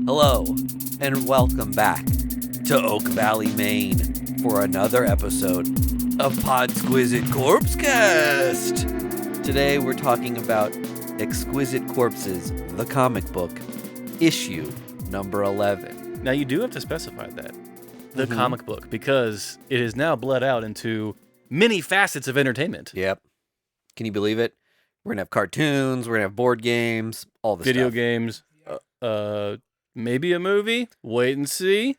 Hello, and welcome back to Oak Valley, Maine for another episode of Podsquisite Corpsecast. Today we're talking about Exquisite Corpses, the comic book, issue number 11. Now, you do have to specify that, the comic book, because it is now bled out into many facets of entertainment. Yep. Can you believe it? We're going to have cartoons, we're going to have board games, all the Video stuff. games, maybe a movie. Wait and see.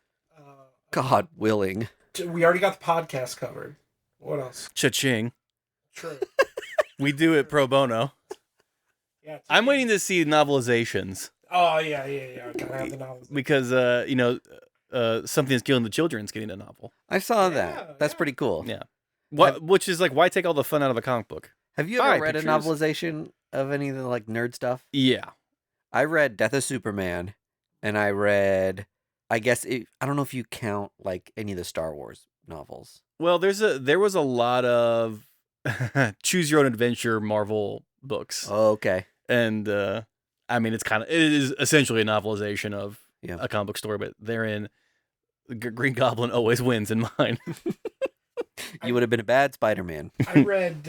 God willing. We already got the podcast covered. What else? Cha-ching. True. We do it pro bono. Yeah. I'm waiting to see novelizations. Oh, yeah. I gotta have the novels. Because, Something's Killing the Children's getting a novel. I saw Yeah, that. That's yeah. pretty cool. Yeah. Which is like, why take all the fun out of a comic book? Have you ever Buy read pictures. a novelization of any of the nerd stuff? Yeah. I read Death of Superman, and I read, I don't know if you count any of the Star Wars novels. Well, there was a lot of choose your own adventure Marvel books. Oh, okay. And it is essentially a novelization of Yeah. a comic book story, but therein Green Goblin always wins in mine. You would have been a bad Spider-Man. I read,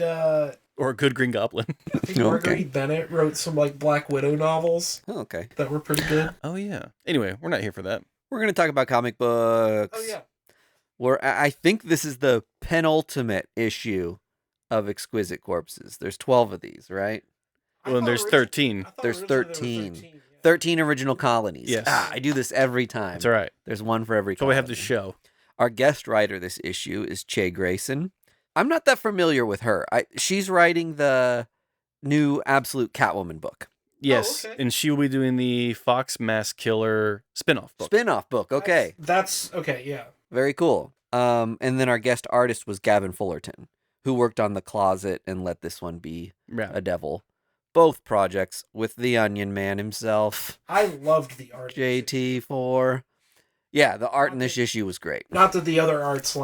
Or a good Green Goblin. I think Marguerite Bennett wrote some Black Widow novels Oh, okay. that were pretty good. Oh yeah. Anyway, we're not here for that. We're going to talk about comic books. Oh, yeah. I think this is the penultimate issue of Exquisite Corpses. There's 12 of these, right? I Well, thought there's origi- 13. I thought There's originally there were 13. 13, yeah. 13 original colonies. Yes. I do this every time. That's all right. There's one for every So we colony. have the show. Our guest writer this issue is Che Grayson. I'm not that familiar with her. She's writing the new Absolute Catwoman book. Yes, okay. and she will be doing the Fox Mass Killer spin-off book. Spin-off book. Okay. That's okay, yeah. Very cool. And then our guest artist was Gavin Fullerton, who worked on The Closet and let this one be Yeah. a devil. Both projects with the Onion Man himself, I loved the art. JT4. Yeah, the art in this issue was great. Not that the other art's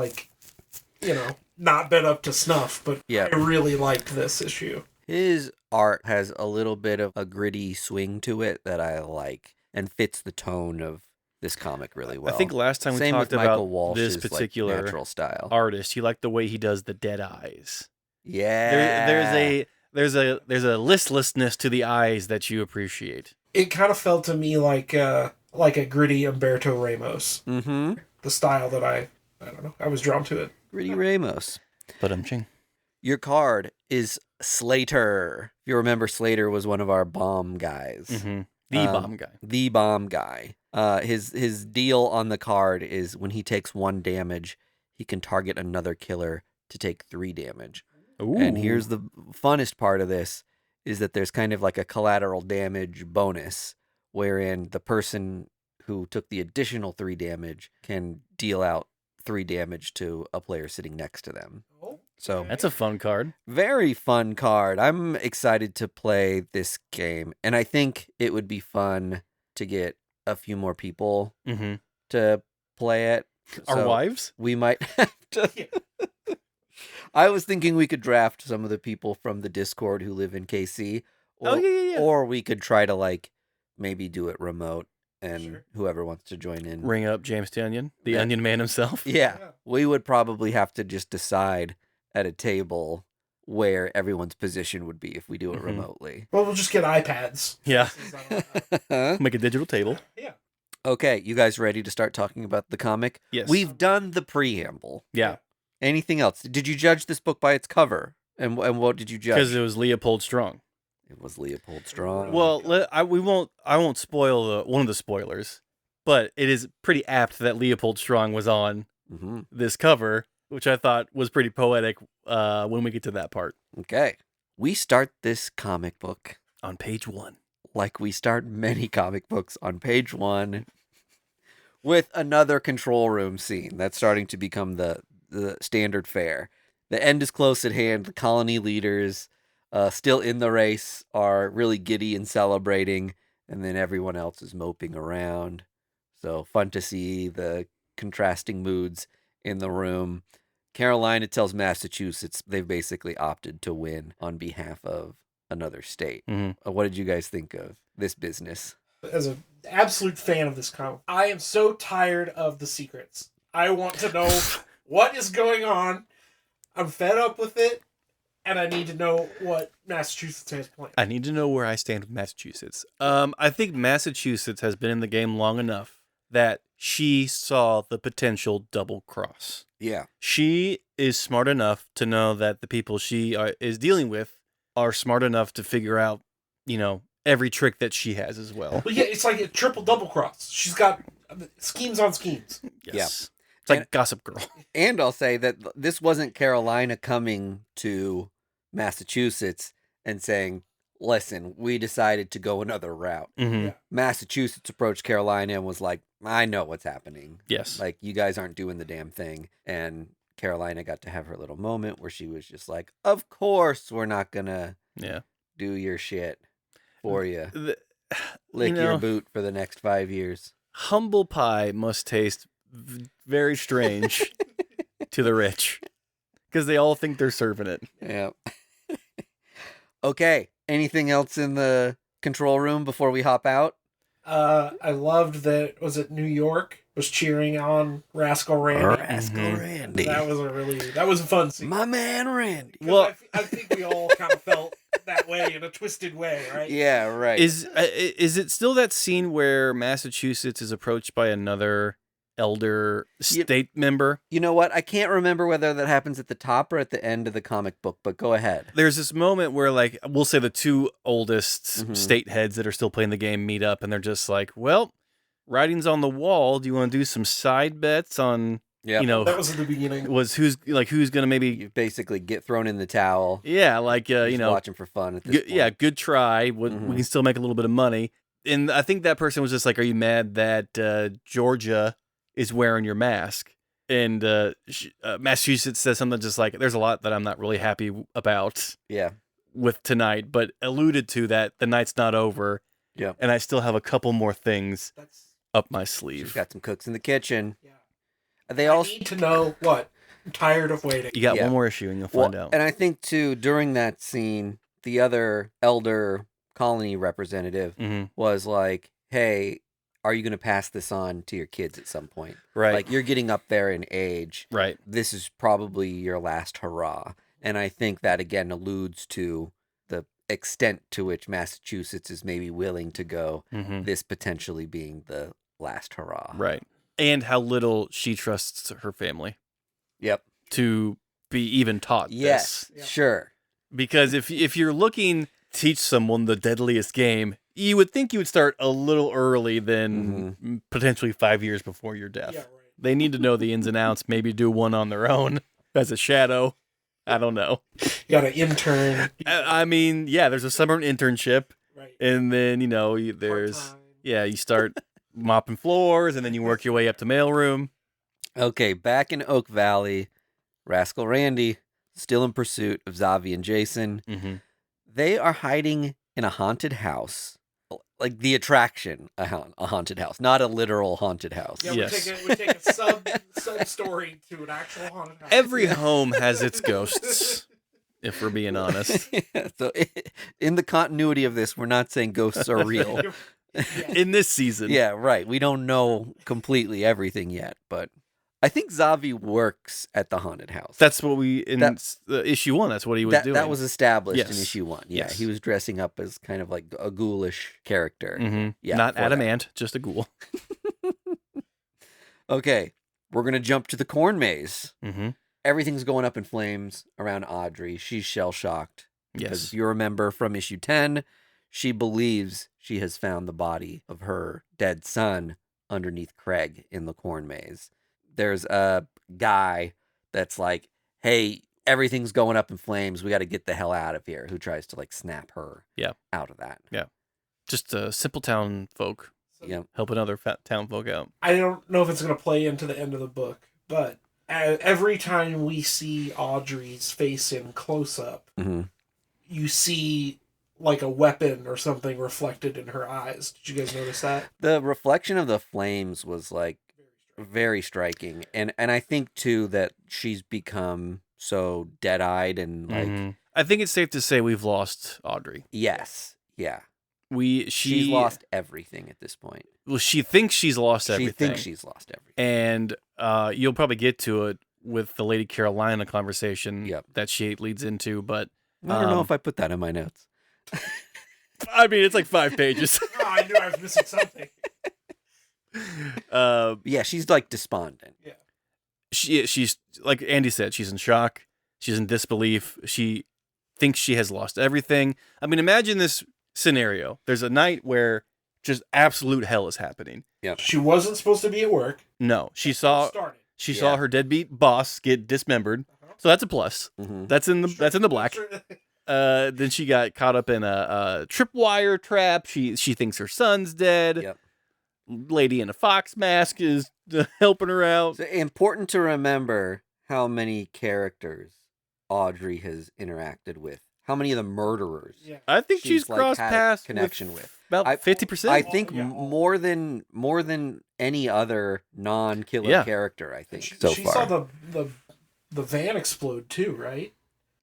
not been up to snuff, but Yeah. I really liked this issue. His art has a little bit of a gritty swing to it that I like and fits the tone of this comic really well. I think last time we Same talked with Michael about Walsh's this particular natural style. artist, you like the way he does the dead eyes. Yeah. There's a listlessness to the eyes that you appreciate. It kind of felt to me like a gritty Umberto Ramos. Mm-hmm. The style that I don't know. I was drawn to it. Gritty Ramos. But ching. Your card is Slater. If you remember, Slater was one of our bomb guys. Mm-hmm. The bomb guy. The bomb guy. His deal on the card is when he takes 1 damage, he can target another killer to take 3 damage. Ooh. And here's the funnest part of this, is that there's kind of like a collateral damage bonus, wherein the person who took the additional 3 damage can deal out 3 damage to a player sitting next to them. So That's a fun card. very fun card. I'm excited to play this game, and I think it would be fun to get a few more people Mm-hmm. to play it. Our So wives? we might have to. I was thinking we could draft some of the people from the Discord who live in KC. Or, Oh, yeah. Or we could try to maybe do it remote, and Sure. whoever wants to join in. Ring up James the Onion, the Yeah. Onion Man himself. Yeah, Yeah. we would probably have to just decide at a table where everyone's position would be if we do it Mhm. remotely. Well, we'll just get iPads. Yeah. Yeah. Make a digital table. Okay, you guys ready to start talking about the comic? Yes. We've done the preamble. Yeah, Anything else? Did you judge this book by its cover? And what did you judge? because it was Leopold Strong. It was Leopold Strong. Well, I won't spoil one of the spoilers, but it is pretty apt that Leopold Strong was on hmm this cover, which I thought was pretty poetic when we get to that part. Okay. We start this comic book On page 1. like we start many comic books on page 1 with another control room scene. That's starting to become the standard fare. The end is close at hand. The colony leaders, still in the race, are really giddy and celebrating, and then everyone else is moping around. So fun to see the contrasting moods in the room. Carolina tells Massachusetts they've basically opted to win on behalf of another state. Mhm. What did you guys think of this business? as an absolute fan of this comic, I am so tired of the secrets. I want to know what is going on. I'm fed up with it, and I need to know what Massachusetts has planned. I need to know where I stand with Massachusetts. I think Massachusetts has been in the game long enough that she saw the potential double cross. Yeah. She is smart enough to know that the people she is dealing with are smart enough to figure out, every trick that she has as well. But yeah, it's like a triple double cross. She's got schemes on schemes. Yes. It's like Gossip Girl. And I'll say that this wasn't Carolina coming to Massachusetts and saying, listen, we decided to go another route. Mm-hmm. Yeah. Massachusetts approached Carolina and was like, I know what's happening. Yes. Like, you guys aren't doing the damn thing. And Carolina got to have her little moment where she was just like, of course we're not going to do your shit for you. Lick your boot for the next 5 years. Humble pie must taste very strange to the rich because they all think they're serving it. Yeah. Okay. Anything else in the control room before we hop out? I loved that, was it New York was cheering on Rascal Randy? Randy. That was a fun scene. My man Randy. Well, I think we all kind of felt that way in a twisted way, right? Yeah, right. Is it still that scene where Massachusetts is approached by another elder state member? You know what? I can't remember whether that happens at the top or at the end of the comic book, but go ahead. There's this moment where, like, we'll say the two oldest state heads that are still playing the game meet up, and they're just like, well, writing's on the wall. Do you want to do some side bets on, that was at the beginning. Who's going to maybe... You basically get thrown in the towel. Yeah, like, watching for fun at this point. Yeah, good try. We can still make a little bit of money. And I think that person was just like, are you mad that Georgia is wearing your mask? And Massachusetts says something just like, there's a lot that I'm not really happy about with tonight, but alluded to that the night's not over. Yeah. And I still have a couple more things up my sleeve. She's got some cooks in the kitchen. Yeah. I need to know what. I'm tired of waiting. You got one more issue and you'll find out. And I think, too, during that scene, the other elder colony representative was like, hey, are you going to pass this on to your kids at some point? Right. Like, you're getting up there in age. Right. This is probably your last hurrah. And I think that, again, alludes to the extent to which Massachusetts is maybe willing to go, this potentially being the last hurrah. Right. And how little she trusts her family. Yep. To be even taught this. Yeah. Sure. Because if you're looking to teach someone the deadliest game, you would think you would start a little early than potentially 5 years before your death. Yeah, right. They need to know the ins and outs, maybe do one on their own as a shadow. I don't know. You got an intern. I mean, yeah, there's a summer internship. Right. And then, there's, Part-time. you start mopping floors and then you work your way up to mailroom. Okay, back in Oak Valley, Rascal Randy, still in pursuit of Zavi and Jason. They are hiding in a haunted house. Like the attraction, a haunted house, not a literal haunted house. Yeah, Yes. we take a sub-story to an actual haunted house. Every home has its ghosts, if we're being honest. Yeah, so in the continuity of this, we're not saying ghosts are real. In this season. Yeah, right. We don't know completely everything yet, but I think Zavi works at the haunted house. That's what issue 1, that's what he was doing. That was established in Yes. issue 1. Yeah, Yes. he was dressing up as kind of like a ghoulish character. Yeah, Not for that. adamant, just a ghoul. Okay, we're going to jump to the corn maze. Mm-hmm. Everything's going up in flames around Audrey. She's shell-shocked. Because Yes. if you remember from issue 10, she believes she has found the body of her dead son underneath Craig in the corn maze. There's a guy that's like, hey, everything's going up in flames. We got to get the hell out of here. Who tries to like snap her out of that. Yeah. Just simple town folk Yeah. helping other town folk out. I don't know if it's going to play into the end of the book, but every time we see Audrey's face in close-up, you see like a weapon or something reflected in her eyes. Did you guys notice that? The reflection of the flames was like very striking. And I think too that she's become so dead-eyed and like I think it's safe to say we've lost Audrey. yes. Yeah. She's lost everything at this point. Well, she thinks she's lost everything. She thinks she's lost everything. And you'll probably get to it with the Lady Carolina conversation that she leads into, but I don't know if I put that in my notes. I mean, it's like 5 pages. Oh, I knew I was missing something. Yeah, she's like despondent. Yeah. She's like Andy said, she's in shock. She's in disbelief. She thinks she has lost everything. I mean, imagine this scenario. There's a night where just absolute hell is happening. Yeah. She wasn't supposed to be at work. No, she saw her deadbeat boss get dismembered. So that's a plus. Mm-hmm. That's in the black. Then she got caught up in a tripwire trap. She thinks her son's dead. Yep. Lady in a fox mask is helping her out. It's important to remember how many characters Audrey has interacted with. How many of the murderers? Yeah. I think she's crossed paths connection with about 50%. I think more than any other non-killer character. I think she far. She saw the van explode too, right?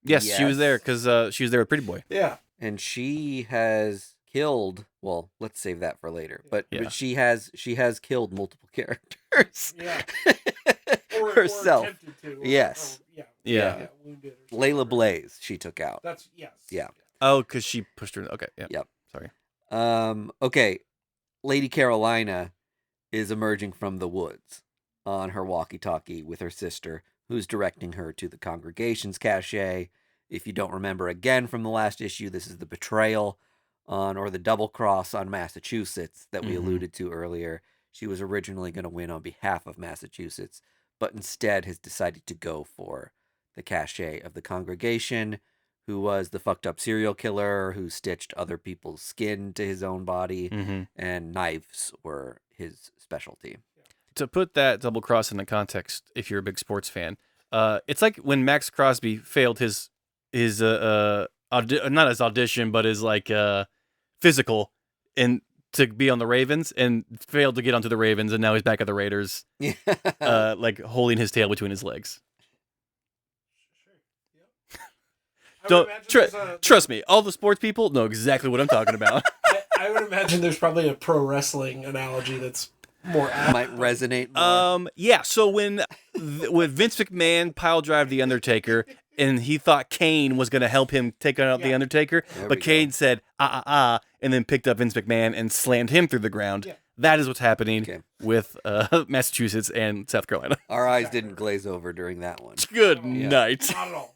Yes, she was there because she was there with Pretty Boy. Yeah, and she has killed. Well, let's save that for later. But she has killed multiple characters. Yeah, herself. Or attempted to, yes. Yeah. Wounded or Layla Blaze, she took out. That's yes. Yeah. Oh, because she pushed her. Okay. Yeah. Yep. Sorry. Okay. Lady Carolina is emerging from the woods on her walkie-talkie with her sister, who's directing her to the congregation's cache. If you don't remember again from the last issue, this is the betrayal or the double cross on Massachusetts that we alluded to earlier. She was originally going to win on behalf of Massachusetts, but instead has decided to go for the cache of the congregation, who was the fucked up serial killer who stitched other people's skin to his own body, and knives were his specialty. To put that double cross into context, if you're a big sports fan, it's like when Max Crosby failed his not his audition, but his physical and to be on the Ravens, and failed to get onto the Ravens, and now he's back at the Raiders, holding his tail between his legs. Don't trust me. All the sports people know exactly what I'm talking about. I would imagine there's probably a pro wrestling analogy that's more apt. Might resonate more. Yeah. So when Vince McMahon pile drive the Undertaker, and he thought Kane was going to help him take out the Undertaker, but Kane said and then picked up Vince McMahon and slammed him through the ground. Yeah. That is what's happening with Massachusetts and South Carolina. Our eyes didn't glaze over during that one. Good night. Not at all.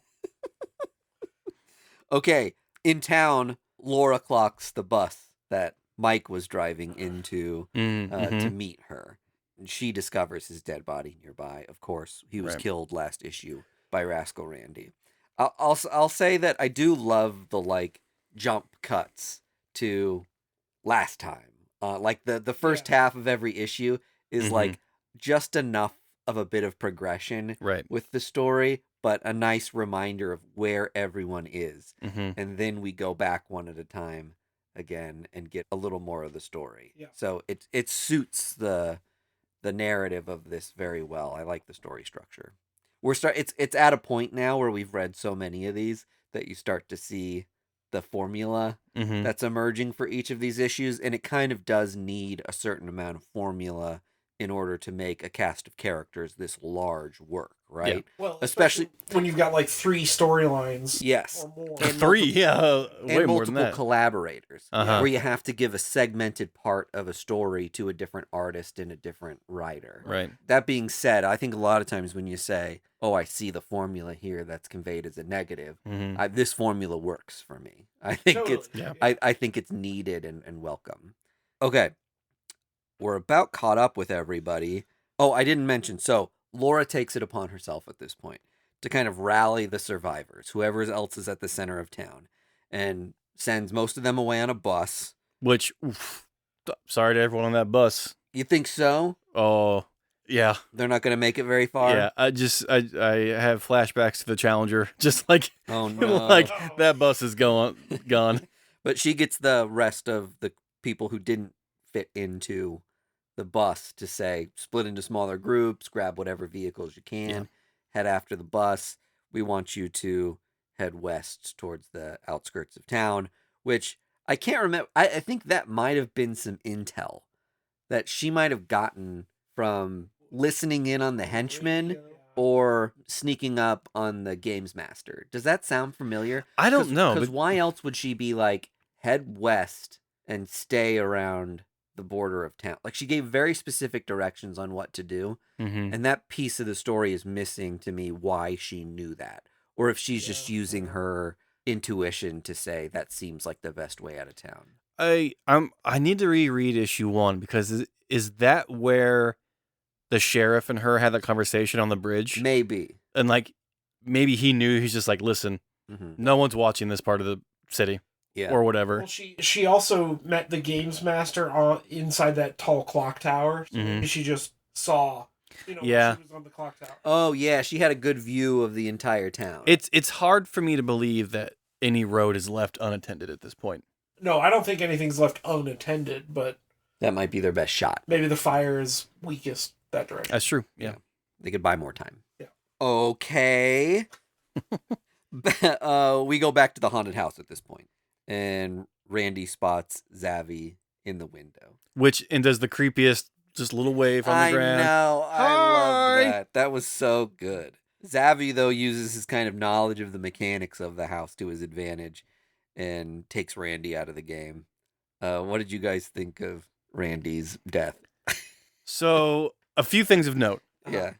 Okay, in town, Laura clocks the bus that Mike was driving into to meet her. And she discovers his dead body nearby. Of course, he was killed last issue by Rascal Randy. I'll say that I do love the jump cuts to last time. The first half of every issue is just enough of a bit of progression with the story, but a nice reminder of where everyone is. And then we go back one at a time again and get a little more of the story. Yeah. So it suits the narrative of this very well. I like the story structure. It's at a point now where we've read so many of these that you start to see the formula that's emerging for each of these issues, and it kind of does need a certain amount of formula in order to make a cast of characters this large work, right? Yeah. Well, especially when you've got 3 storylines. Yes. Or more. And 3, way and more than that. Multiple collaborators, where you have to give a segmented part of a story to a different artist and a different writer. Right. That being said, I think a lot of times when you say, "Oh, I see the formula here," that's conveyed as a negative. This formula works for me. I think I think it's needed and welcome. Okay. We're about caught up with everybody. Oh, I didn't mention. So Laura takes it upon herself at this point to kind of rally the survivors, whoever else is at the center of town, and sends most of them away on a bus. Which, sorry to everyone on that bus. You think so? Oh, yeah. They're not going to make it very far? Yeah, I have flashbacks to the Challenger. Just oh no, that bus is gone. But she gets the rest of the people who didn't fit into the bus to say, split into smaller groups, grab whatever vehicles you can, head after the bus. We want you to head west towards the outskirts of town, which I can't remember. I think that might have been some intel that she might have gotten from listening in on the henchmen or sneaking up on the games master. Does that sound familiar? I don't know. Because why else would she be like, head west and stay around the border of town? Like, she gave very specific directions on what to do. Mm-hmm. And that piece of the story is missing to me, why she knew that. Or if she's just using her intuition to say that seems like the best way out of town. I need to reread issue 1 because is that where the sheriff and her had that conversation on the bridge? Maybe. And like maybe he knew, he's just like, listen, no one's watching this part of the city. Yeah. Or whatever. Well, she also met the games master inside that tall clock tower. So she just saw, when she was on the clock tower. Oh yeah, she had a good view of the entire town. It's hard for me to believe that any road is left unattended at this point. No, I don't think anything's left unattended, but that might be their best shot. Maybe the fire is weakest that direction. That's true. Yeah. They could buy more time. Yeah. Okay. We go back to the haunted house at this point, and Randy spots Zavi in the window. And does the creepiest just little wave on the ground. I know. I love that. That was so good. Zavi, though, uses his kind of knowledge of the mechanics of the house to his advantage and takes Randy out of the game. What did you guys think of Randy's death? So, a few things of note. Yeah.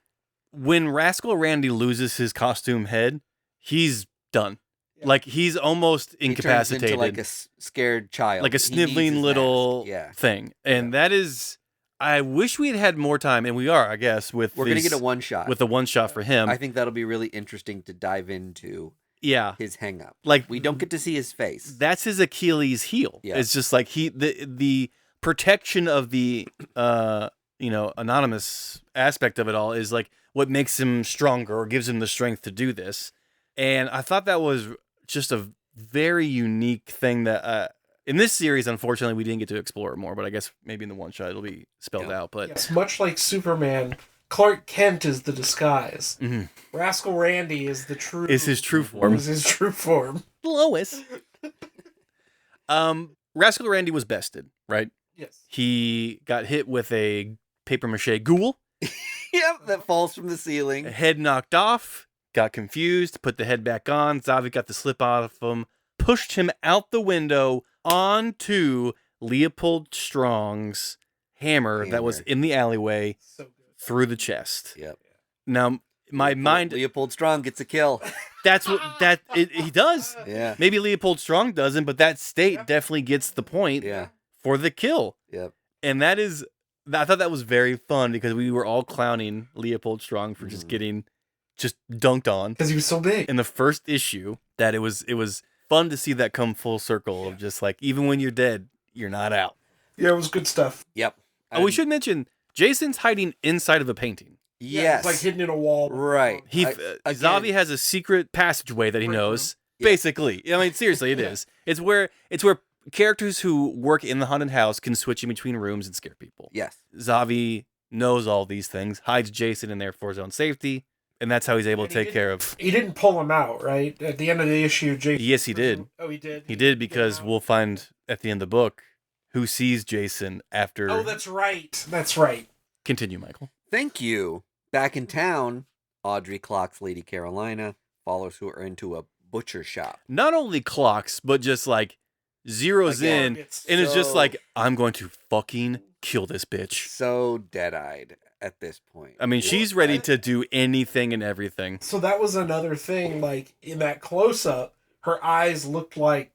When Rascal Randy loses his costume head, he's done. Yeah. Like, he's almost incapacitated. He turns into like a scared child. Like a sniveling little thing. And that is... I wish we had had more time, and we are, I guess, with we're going to get a one-shot. With a one-shot for him. I think that'll be really interesting to dive into his hang-up. Like, we don't get to see his face. That's his Achilles heel. Yeah. It's just like the protection of the anonymous aspect of it all is like what makes him stronger or gives him the strength to do this. And I thought that was just a very unique thing that in this series, unfortunately, we didn't get to explore it more, but I guess maybe in the one shot it'll be spelled out. But it's much like Superman. Clark Kent is the disguise. Mm-hmm. Rascal Randy is his true form. Is his true form. Lois. Rascal Randy was bested, right? Yes. He got hit with a paper mache ghoul. Yep, that falls from the ceiling. Head knocked off. Got confused. Put the head back on. Zavi got the slip off him. Pushed him out the window onto Leopold Strong's hammer that was in the alleyway through the chest. Yep. Now, my mind... Leopold Strong gets a kill. That's what... he does. Yeah. Maybe Leopold Strong doesn't, but that state definitely gets the point for the kill. Yep. And that is... I thought that was very fun because we were all clowning Leopold Strong for just getting just dunked on. Because he was so big. In the first issue, that it was fun to see that come full circle of just like, even when you're dead, you're not out. Yeah, it was good stuff. Yep. We should mention, Jason's hiding inside of a painting. Yes. It's like hidden in a wall. Right. Zavi has a secret passageway that he knows. Basically. I mean, seriously, it is. It's where characters who work in the haunted house can switch in between rooms and scare people. Yes. Zavi knows all these things, hides Jason in there for his own safety. And that's how he's able to take care of... He didn't pull him out, right? At the end of the issue, Jason... Yes, he did. Oh, he did? He did because we'll find at the end of the book who sees Jason after... Oh, that's right. That's right. Continue, Michael. Thank you. Back in town, Audrey clocks Lady Carolina, follows her into a butcher shop. Not only clocks, but just like zeroes in and is just like, I'm going to fucking kill this bitch. So dead-eyed at this point. I mean, she's ready to do anything and everything. So that was another thing, like, in that close-up, her eyes looked like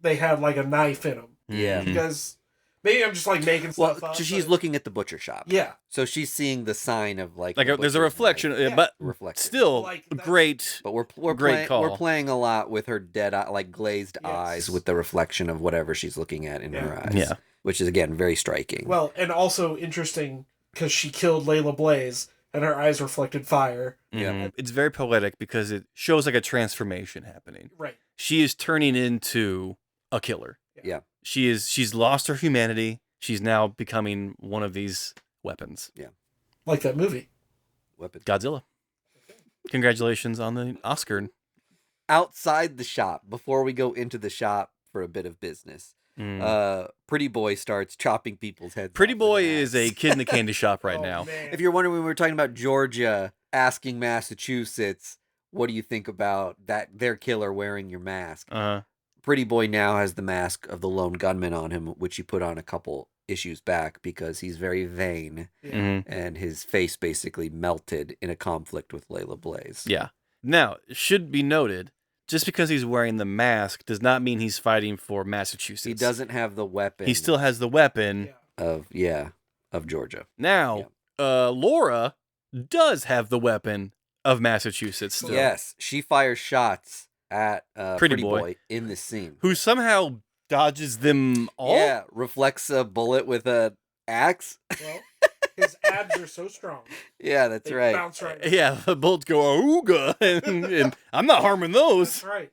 they had, like, a knife in them. Yeah. Because maybe I'm just, like, making stuff up. So she's looking at the butcher shop. Yeah. So she's seeing the sign of, like there's a reflection, but still like, great. But we're great call. We're playing a lot with her dead eye, like glazed eyes with the reflection of whatever she's looking at in her eyes. Yeah. Which is, again, very striking. Well, and also interesting... because she killed Layla Blaze, and her eyes reflected fire. Yeah, it's very poetic because it shows like a transformation happening. Right. She is turning into a killer. Yeah. She's lost her humanity. She's now becoming one of these weapons. Yeah. Like that movie. Weapons. Godzilla. Congratulations on the Oscar. Outside the shop, before we go into the shop for a bit of business. Mm. Pretty Boy starts chopping people's heads Pretty off Boy with an is axe. a kid in the candy shop right now. Man. If you're wondering, when we were talking about Georgia asking Massachusetts, what do you think about their killer wearing your mask? Pretty Boy now has the mask of the lone gunman on him, which he put on a couple issues back because he's very vain, and his face basically melted in a conflict with Layla Blaze. Yeah. Now, it should be noted, just because he's wearing the mask does not mean he's fighting for Massachusetts. He doesn't have the weapon. He still has the weapon of Georgia. Now, Laura does have the weapon of Massachusetts still. Yes, she fires shots at Pretty Boy in this scene, who somehow dodges them all. Yeah, reflects a bullet with a axe. Well, his abs are so strong. Yeah, that's They right. bounce right. Yeah, the bullets go ooga, and I'm not harming those. That's right.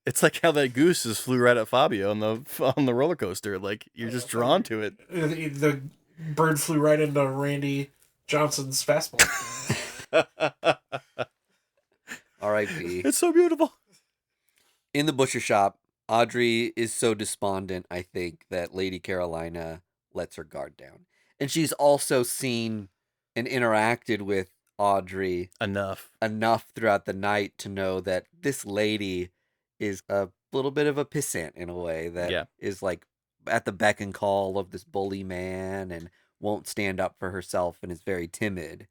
It's like how that goose just flew right at Fabio on the roller coaster. Like, you're just drawn to it. The bird flew right into Randy Johnson's fastball. R.I.P. It's so beautiful. In the butcher shop, Audrey is so despondent, I think, that Lady Carolina lets her guard down. And she's also seen and interacted with Audrey enough throughout the night to know that this lady is a little bit of a pissant in a way that is like at the beck and call of this bully man and won't stand up for herself and is very timid,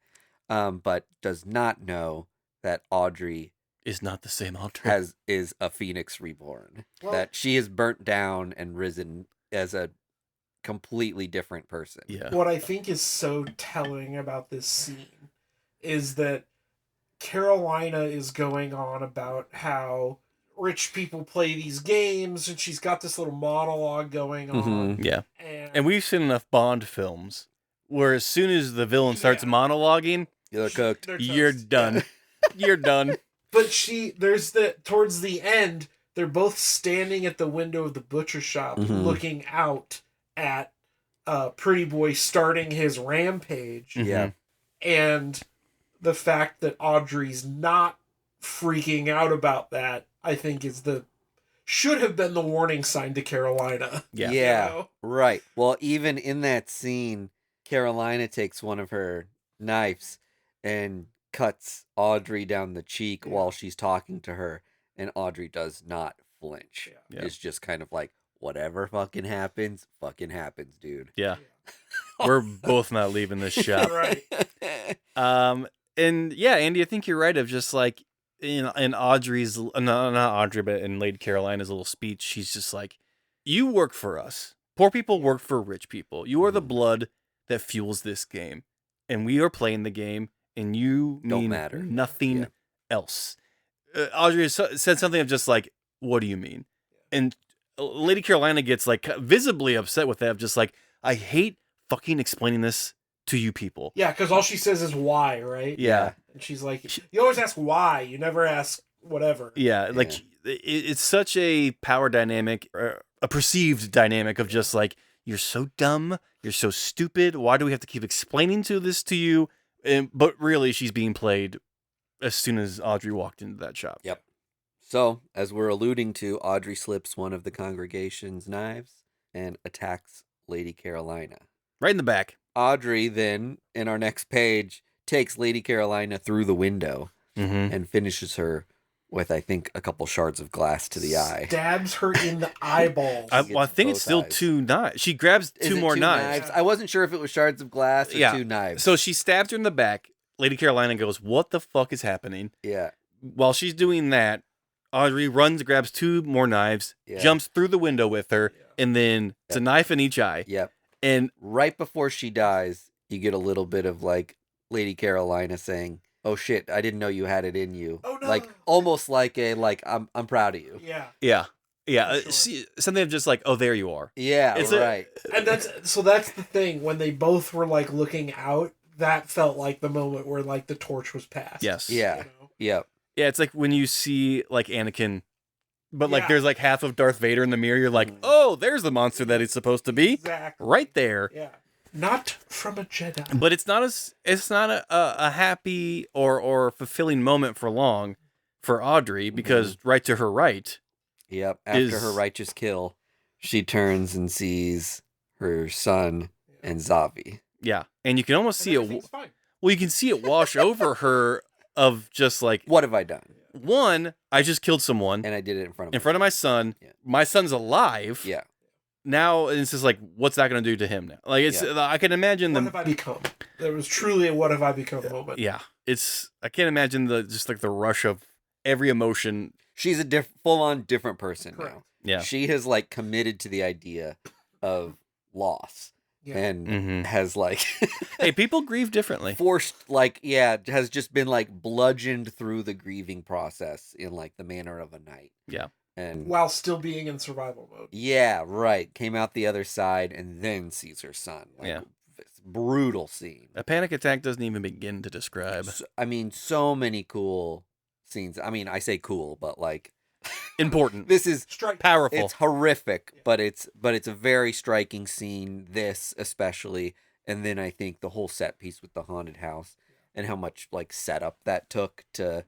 but does not know that Audrey is not the same Audrey. Is a phoenix reborn. Well, that she has burnt down and risen as a completely different person. Yeah. What I think is so telling about this scene is that Carolina is going on about how rich people play these games, and she's got this little monologue going on. Yeah. And we've seen enough Bond films where as soon as the villain starts monologuing, you're cooked. You're done. You're done. But towards the end, they're both standing at the window of the butcher shop looking out at Pretty Boy starting his rampage. Yeah. And the fact that Audrey's not freaking out about that, I think, should have been the warning sign to Carolina. Yeah. Yeah. You know? Right. Well, even in that scene, Carolina takes one of her knives and cuts Audrey down the cheek while she's talking to her, and Audrey does not flinch. Yeah. It's just kind of like, whatever fucking happens, dude. Yeah. We're both not leaving this shop. Right. And yeah, Andy, I think you're right of just like in Audrey's, not Audrey, but in Lady Carolina's little speech, she's just like, you work for us. Poor people work for rich people. You are the blood that fuels this game. And we are playing the game, and you Don't mean matter. nothing else. Audrey said something of just like, what do you mean? And Lady Carolina gets like visibly upset with that, of just like, I hate fucking explaining this to you people. Yeah, because all she says is why, right? Yeah. And she's like, you always ask why, you never ask whatever. Yeah, like it's such a power dynamic, or a perceived dynamic of just like, you're so dumb, you're so stupid, why do we have to keep explaining this to you? But really, she's being played as soon as Audrey walked into that shop. Yep. So, as we're alluding to, Audrey slips one of the congregation's knives and attacks Lady Carolina. Right in the back. Audrey then, in our next page, takes Lady Carolina through the window and finishes her with, I think, a couple shards of glass to the eye. Stabs her in the eyeballs. I think it's still eyes. 2 knives. She grabs two more knives. I wasn't sure if it was shards of glass or 2 knives. So she stabs her in the back. Lady Carolina goes, what the fuck is happening? Yeah. While she's doing that, Audrey runs, grabs 2 more knives, jumps through the window with her, and then it's a knife in each eye. Yep. And right before she dies, you get a little bit of like Lady Carolina saying, "Oh shit, I didn't know you had it in you." Oh no. Like almost like I'm proud of you. Yeah. Yeah. Yeah. Sure. Something of just like, oh, there you are. Yeah, it's right. And that's the thing. When they both were like looking out, that felt like the moment where like the torch was passed. Yes. Yeah. You know? Yeah. Yeah, it's like when you see like Anakin, but like there's like half of Darth Vader in the mirror. You're like, oh, there's the monster that he's supposed to be. Exactly. Right there. Yeah. Not from a Jedi. But it's not a happy or fulfilling moment for long for Audrey, because right to her right Yep. After her righteous kill, she turns and sees her son and Zavi. Yeah, and you can almost see it. Well, you can see it wash over her of just like, what have I done? One, I just killed someone, and I did it in front of my son. Yeah. My son's alive. Yeah. Now it's just like, what's that going to do to him now? Like I can imagine what have I become? There was truly a what have I become moment. Yeah, I can't imagine the rush of every emotion. She's a full-on different person now. Yeah, she has like committed to the idea of loss. Yeah. And has like hey, people grieve differently. Forced has just been like bludgeoned through the grieving process in like the manner of a knight. Yeah. And while still being in survival mode. Yeah, right. Came out the other side and then sees her son. Like, brutal scene. A panic attack doesn't even begin to describe. So many cool scenes. I say cool, but like important. This is powerful. It's horrific, but it's a very striking scene. This especially, and then I think the whole set piece with the haunted house and how much like setup that took to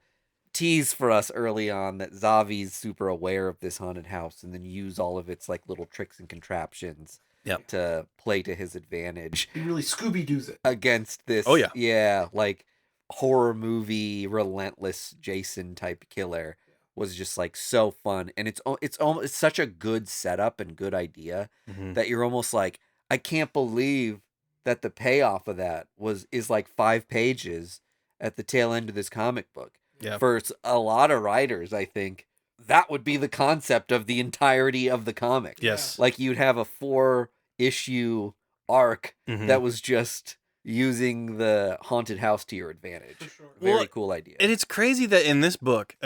tease for us early on that Zavi's super aware of this haunted house, and then use all of its like little tricks and contraptions to play to his advantage. He really Scooby-Doo's it against this. Oh yeah, yeah, like horror movie, relentless Jason type killer. Was just like so fun, and it's such a good setup and good idea that you're almost like, I can't believe that the payoff of that is like 5 pages at the tail end of this comic book. Yeah. For a lot of writers, I think that would be the concept of the entirety of the comic. Yes, like you'd have a 4-issue arc that was just using the haunted house to your advantage. Sure. Very cool idea. And it's crazy that in this book,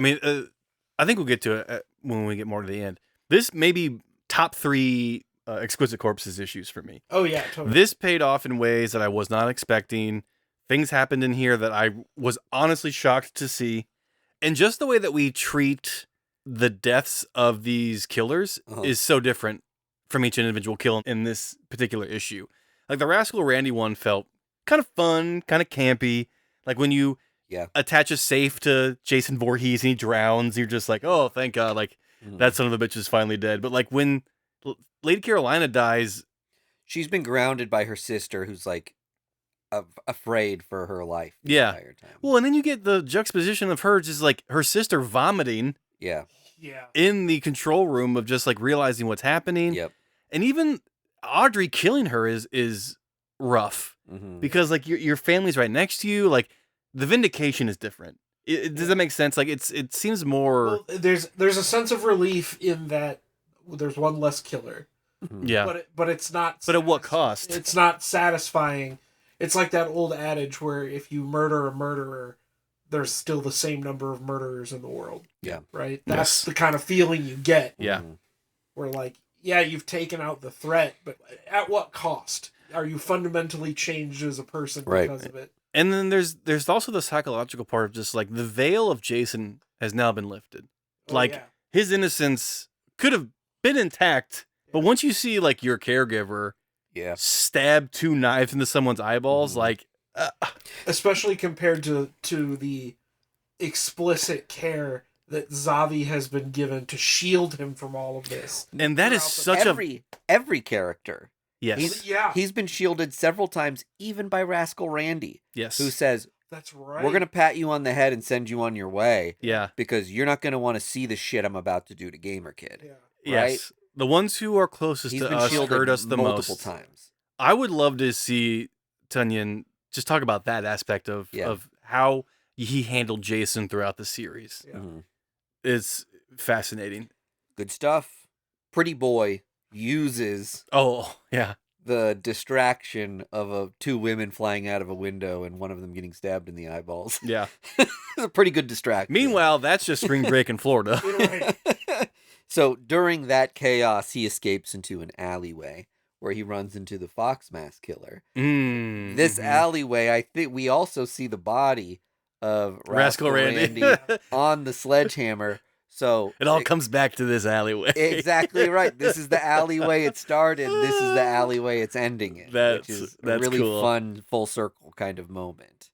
I think we'll get to it when we get more to the end. This may be top 3 Exquisite Corpses issues for me. Oh, yeah, totally. This paid off in ways that I was not expecting. Things happened in here that I was honestly shocked to see. And just the way that we treat the deaths of these killers is so different from each individual kill in this particular issue. Like the Rascal Randy one felt kind of fun, kind of campy. Like when you attach a safe to Jason Voorhees and he drowns, you're just like, oh, thank God, like that son of a bitch is finally dead. But like when Lady Carolina dies, she's been grounded by her sister, who's like afraid for her life the entire time. Well, and then you get the juxtaposition of her just like her sister vomiting in the control room of just like realizing what's happening. And even Audrey killing her is rough because like your family's right next to you. Like the vindication is different. Does that make sense? Like it seems more. Well, there's a sense of relief in that there's one less killer. Yeah, but it's not. But at what cost? It's not satisfying. It's like that old adage where if you murder a murderer, there's still the same number of murderers in the world. Yeah, right. That's the kind of feeling you get. Yeah, where like, yeah, you've taken out the threat, but at what cost? Are you fundamentally changed as a person because of it? And then there's also the psychological part of just like the veil of Jason has now been lifted. His innocence could have been intact, but once you see like your caregiver stab 2 knives into someone's eyeballs, like especially compared to the explicit care that Zavi has been given to shield him from all of this. And that is such every character. Yes. He's been shielded several times, even by Rascal Randy. Yes. Who says, that's right, we're going to pat you on the head and send you on your way. Yeah. Because you're not going to want to see the shit I'm about to do to Gamer Kid. Yeah. Right? Yes. The ones who are closest to us hurt us the multiple most. times. I would love to see Tunyon just talk about that aspect of how he handled Jason throughout the series. Yeah. It's fascinating. Good stuff. Pretty Boy uses the distraction of 2 women flying out of a window and one of them getting stabbed in the eyeballs. Yeah. It's a pretty good distraction. Meanwhile, that's just spring break in Florida. So during that chaos, he escapes into an alleyway where he runs into the Fox Mask Killer. This alleyway, I think we also see the body of Rascal Randy on the sledgehammer. So it all comes back to this alleyway. Exactly right. This is the alleyway it started. This is the alleyway it's ending in. Which is a really fun full circle kind of moment.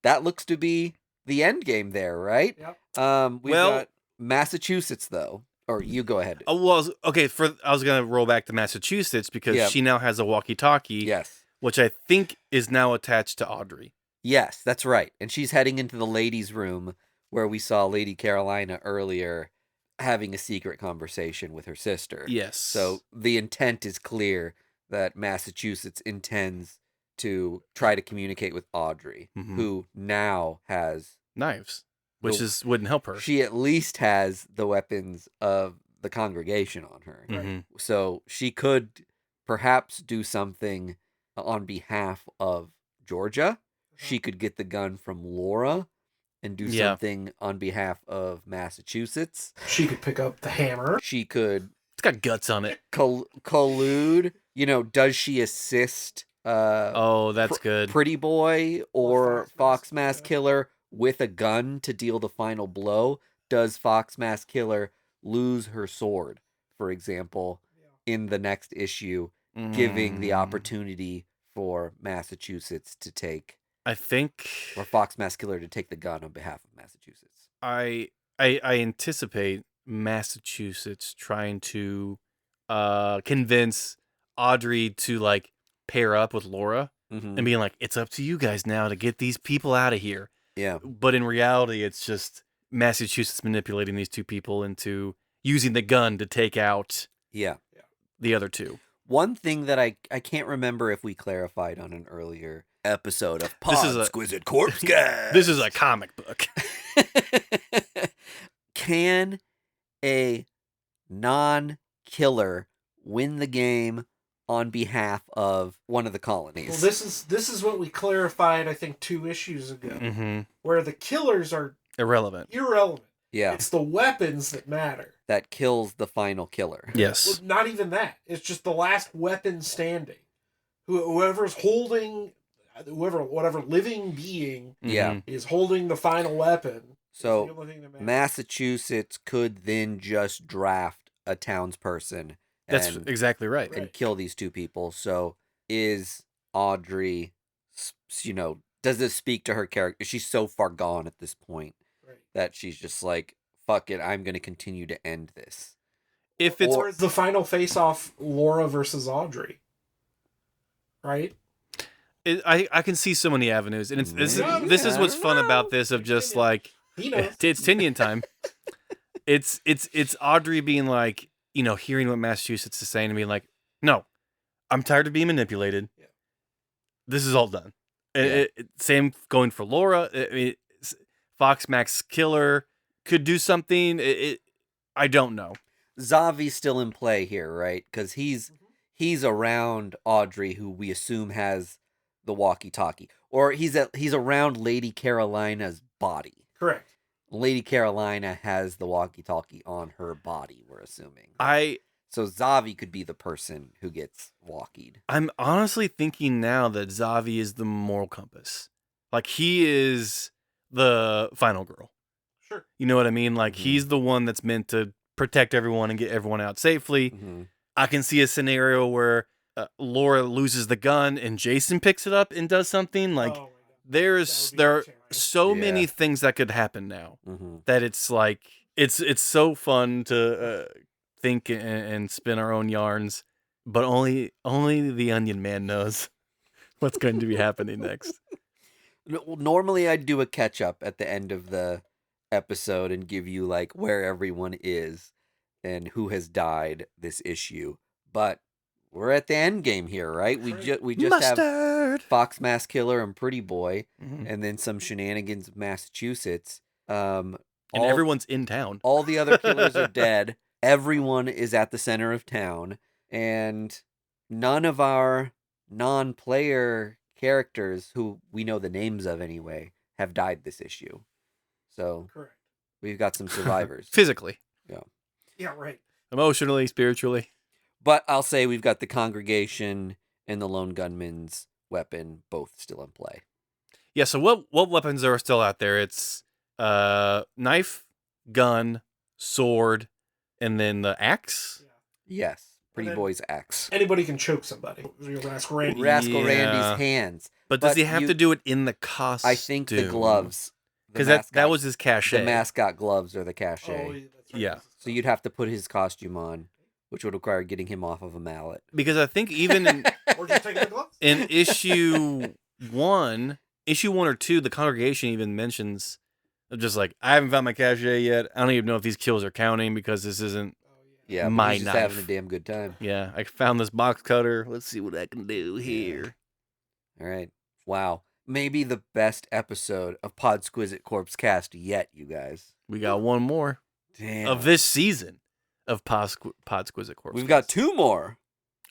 That looks to be the end game there, right? Yep. We've got Massachusetts though. Or you go ahead. Oh, well, okay. I was gonna roll back to Massachusetts because she now has a walkie-talkie. Yes. Which I think is now attached to Audrey. Yes, that's right. And she's heading into the ladies' room where we saw Lady Carolina earlier having a secret conversation with her sister. Yes. So the intent is clear that Massachusetts intends to try to communicate with Audrey, who now has knives, which wouldn't help her. She at least has the weapons of the congregation on her. Mm-hmm. So she could perhaps do something on behalf of Georgia. She could get the gun from Laura and do something on behalf of Massachusetts. She could pick up the hammer. She could... It's got guts on it. Collude. Does she assist... that's good. Pretty Boy or Fox Mask Killer with a gun to deal the final blow? Does Fox Mask Killer lose her sword, for example, in the next issue, giving the opportunity for Massachusetts to take... or Fox Mask Killer to take the gun on behalf of Massachusetts. I anticipate Massachusetts trying to convince Audrey to pair up with Laura and being like, it's up to you guys now to get these people out of here. Yeah. But in reality, it's just Massachusetts manipulating these two people into using the gun to take out the other two. One thing that I can't remember if we clarified on an earlier episode of Podsquisite Corpsecast. This is a comic book. Can a non-killer win the game on behalf of one of the colonies? Well, this is what we clarified, I think, 2 issues ago, where the killers are irrelevant. Yeah, it's the weapons that matter. That kills the final killer. Yes, well, not even that. It's just the last weapon standing. Whoever's holding, whatever living being, is holding the final weapon. So Massachusetts could then just draft a townsperson. That's exactly right. And kill these two people. So is Audrey, does this speak to her character? She's so far gone at this point that she's just like, fuck it, I'm going to continue to end this. Or is the final face-off Laura versus Audrey? Right? I can see so many avenues. And this is what's fun about this, of just it's Tinian time. It's Audrey being like, hearing what Massachusetts is saying and being like, no, I'm tired of being manipulated. Yeah. This is all done. Same going for Laura. Fox Max Killer could do something. I don't know. Zavi's still in play here, right? Because he's around Audrey, who we assume has the walkie-talkie. Or he's around Lady Carolina's body. Correct. Lady Carolina has the walkie-talkie on her body, we're assuming. So Zavi could be the person who gets walkied. I'm honestly thinking now that Zavi is the moral compass. He is the final girl. Sure. You know what I mean? He's the one that's meant to protect everyone and get everyone out safely. I can see a scenario where Laura loses the gun and Jason picks it up and does something. There are so many things that could happen now that it's it's so fun to think and spin our own yarns, but only the Onion Man knows what's going to be happening next. Normally I'd do a catch up at the end of the episode and give you where everyone is and who has died this issue, but we're at the end game here, right? We just have Fox Mask Killer and Pretty Boy, and then some shenanigans of Massachusetts. And everyone's in town. All the other killers are dead. Everyone is at the center of town, and none of our non-player characters, who we know the names of anyway, have died this issue. So we've got some survivors. Physically. Yeah. Yeah, right. Emotionally, spiritually. But I'll say we've got the congregation and the lone gunman's weapon both still in play. Yeah, so what weapons are still out there? It's knife, gun, sword, and then the axe? Yes. Pretty Boy's axe. Anybody can choke somebody. Rascal Randy. Randy's hands. But does he have to do it in the costume? I think the gloves. Because that was his cachet. The mascot gloves are the cachet. Oh, that's right. Yeah. So you'd have to put his costume on, which would require getting him off of a mallet. Because I think even in, Or just taking the gloves. in issue 1 or 2, the congregation even mentions, just like, I haven't found my cachet yet. I don't even know if these kills are counting because this isn't Yeah, my he's just knife. having a damn good time. Yeah, I found this box cutter. Let's see what I can do here. All right. Wow. Maybe the best episode of Podsquisite Corpsecast yet, you guys. We got one more Damn. of this season of Podsquisite Corpses. We've got 2 more.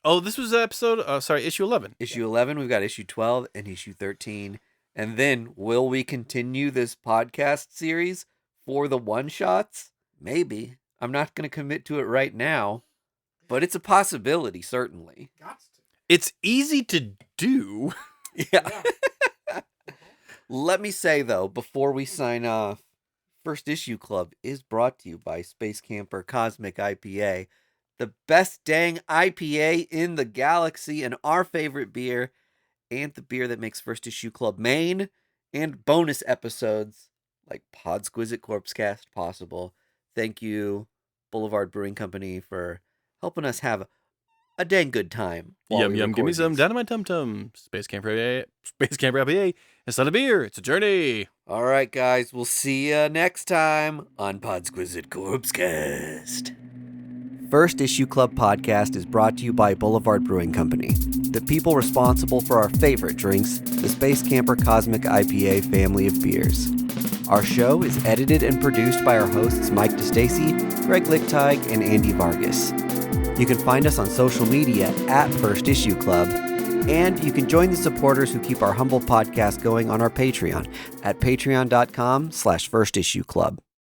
Oh, this was issue 11. Issue 11, we've got issue 12 and issue 13. And then, will we continue this podcast series for the one-shots? Maybe. I'm not going to commit to it right now, but it's a possibility, certainly. Got to. It's easy to do. Yeah. Let me say, though, before we sign off, First Issue Club is brought to you by Space Camper Cosmic IPA, the best dang IPA in the galaxy and our favorite beer, and the beer that makes First Issue Club Maine and bonus episodes like Podsquisite Corpsecast possible. Thank you, Boulevard Brewing Company, for helping us have a dang good time. Yum, yum, give me some Dynamite Tum Tum. Space Camper IPA. It's not a beer, it's a journey. All right, guys, we'll see you next time on Podsquisite Corpsecast. First Issue Club podcast is brought to you by Boulevard Brewing Company, the people responsible for our favorite drinks, the Space Camper Cosmic IPA family of beers. Our show is edited and produced by our hosts Mike DeStacy, Greg Lichtig, and Andy Vargas. You can find us on social media at First Issue Club, and you can join the supporters who keep our humble podcast going on our Patreon at patreon.com/firstissueclub.